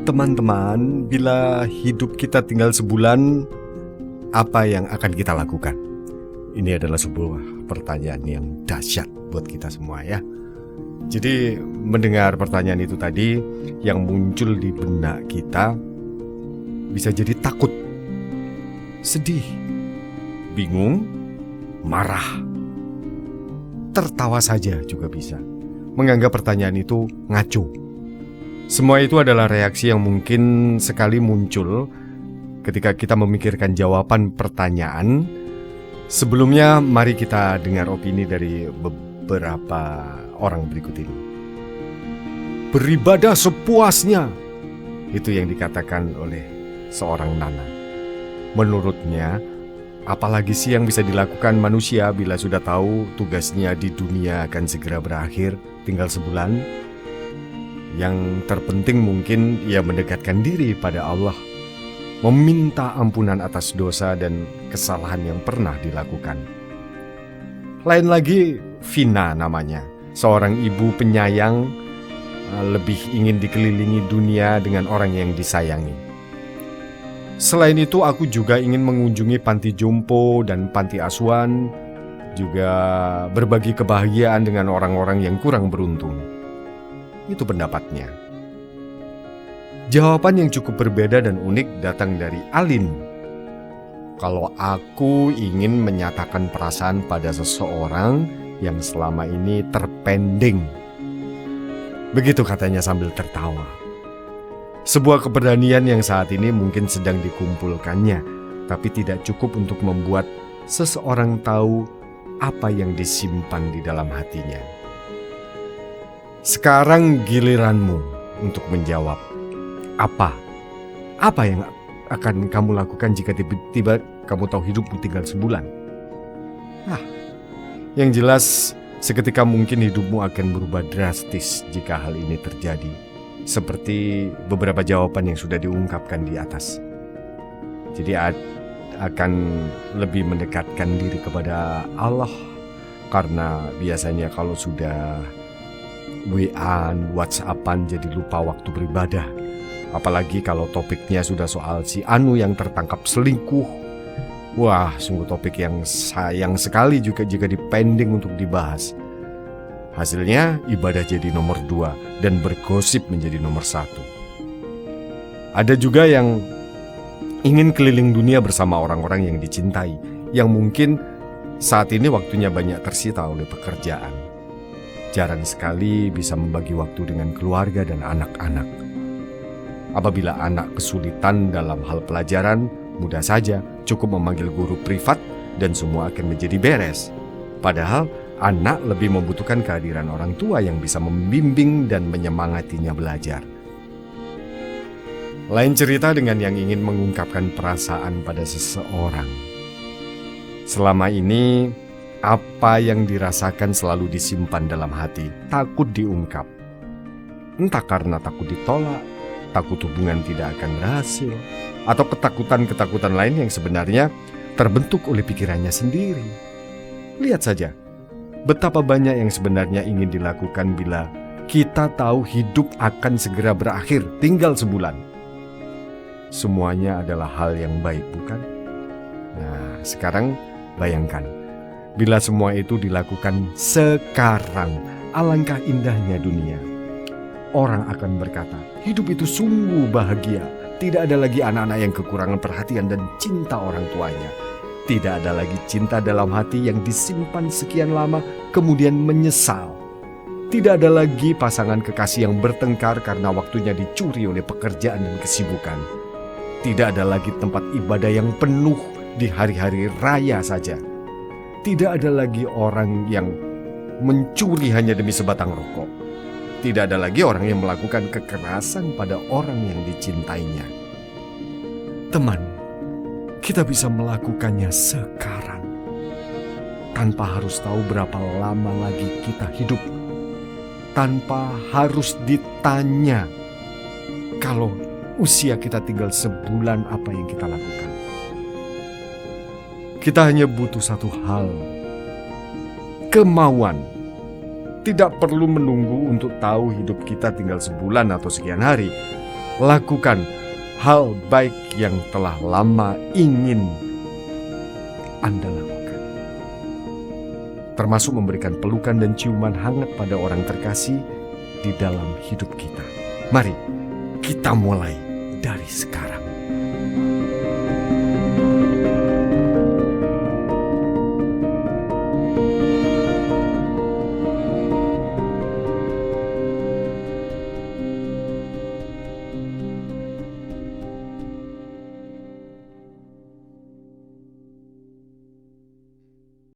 Teman-teman, bila hidup kita tinggal sebulan, apa yang akan kita lakukan? Ini adalah sebuah pertanyaan yang dahsyat buat kita semua ya. Jadi mendengar pertanyaan itu tadi, yang muncul di benak kita bisa jadi takut, sedih, bingung, marah, tertawa saja juga bisa. Menganggap pertanyaan itu ngaco. Semua itu adalah reaksi yang mungkin sekali muncul ketika kita memikirkan jawaban pertanyaan. Sebelumnya, mari kita dengar opini dari beberapa orang berikut ini. Beribadah sepuasnya, itu yang dikatakan oleh seorang Nana. Menurutnya, apalagi sih yang bisa dilakukan manusia bila sudah tahu tugasnya di dunia akan segera berakhir, tinggal sebulan? Yang terpenting mungkin ia mendekatkan diri pada Allah, meminta ampunan atas dosa dan kesalahan yang pernah dilakukan. Lain lagi, Vina namanya, seorang ibu penyayang, lebih ingin dikelilingi dunia dengan orang yang disayangi. Selain itu, aku juga ingin mengunjungi panti jompo dan panti asuhan, juga berbagi kebahagiaan dengan orang-orang yang kurang beruntung. Itu pendapatnya. Jawaban yang cukup berbeda dan unik datang dari Alin. Kalau aku ingin menyatakan perasaan pada seseorang yang selama ini terpending. Begitu katanya sambil tertawa. Sebuah keberanian yang saat ini mungkin sedang dikumpulkannya, tapi tidak cukup untuk membuat seseorang tahu apa yang disimpan di dalam hatinya. Sekarang giliranmu untuk menjawab. Apa yang akan kamu lakukan jika tiba-tiba kamu tahu hidupmu tinggal sebulan? Yang jelas seketika mungkin hidupmu akan berubah drastis jika hal ini terjadi, seperti beberapa jawaban yang sudah diungkapkan di atas. Jadi akan lebih mendekatkan diri kepada Allah, karena biasanya kalau sudah WA-an, WhatsApp-an jadi lupa waktu beribadah. Apalagi kalau topiknya sudah soal si Anu yang tertangkap selingkuh. Wah, sungguh topik yang sayang sekali juga jika dipending untuk dibahas. Hasilnya ibadah jadi nomor 2 dan bergosip menjadi nomor 1. Ada juga yang ingin keliling dunia bersama orang-orang yang dicintai, yang mungkin saat ini waktunya banyak tersita oleh pekerjaan. Jarang sekali bisa membagi waktu dengan keluarga dan anak-anak. Apabila anak kesulitan dalam hal pelajaran, mudah saja cukup memanggil guru privat dan semua akan menjadi beres. Padahal anak lebih membutuhkan kehadiran orang tua yang bisa membimbing dan menyemangatinya belajar. Lain cerita dengan yang ingin mengungkapkan perasaan pada seseorang. Selama ini, apa yang dirasakan selalu disimpan dalam hati, takut diungkap. Entah karena takut ditolak, takut hubungan tidak akan berhasil, atau ketakutan-ketakutan lain yang sebenarnya terbentuk oleh pikirannya sendiri. Lihat saja, betapa banyak yang sebenarnya ingin dilakukan bila kita tahu hidup akan segera berakhir, tinggal sebulan. Semuanya adalah hal yang baik, bukan? Nah, sekarang bayangkan, bila semua itu dilakukan sekarang, alangkah indahnya dunia. Orang akan berkata, hidup itu sungguh bahagia. Tidak ada lagi anak-anak yang kekurangan perhatian dan cinta orang tuanya. Tidak ada lagi cinta dalam hati yang disimpan sekian lama kemudian menyesal. Tidak ada lagi pasangan kekasih yang bertengkar karena waktunya dicuri oleh pekerjaan dan kesibukan. Tidak ada lagi tempat ibadah yang penuh di hari-hari raya saja. Tidak ada lagi orang yang mencuri hanya demi sebatang rokok. Tidak ada lagi orang yang melakukan kekerasan pada orang yang dicintainya. Teman, kita bisa melakukannya sekarang. Tanpa harus tahu berapa lama lagi kita hidup. Tanpa harus ditanya kalau usia kita tinggal sebulan apa yang kita lakukan. Kita hanya butuh satu hal, kemauan. Tidak perlu menunggu untuk tahu hidup kita tinggal sebulan atau sekian hari. lakukan hal baik yang telah lama ingin Anda lakukan. Termasuk memberikan pelukan dan ciuman hangat pada orang terkasih di dalam hidup kita. Mari kita mulai dari sekarang.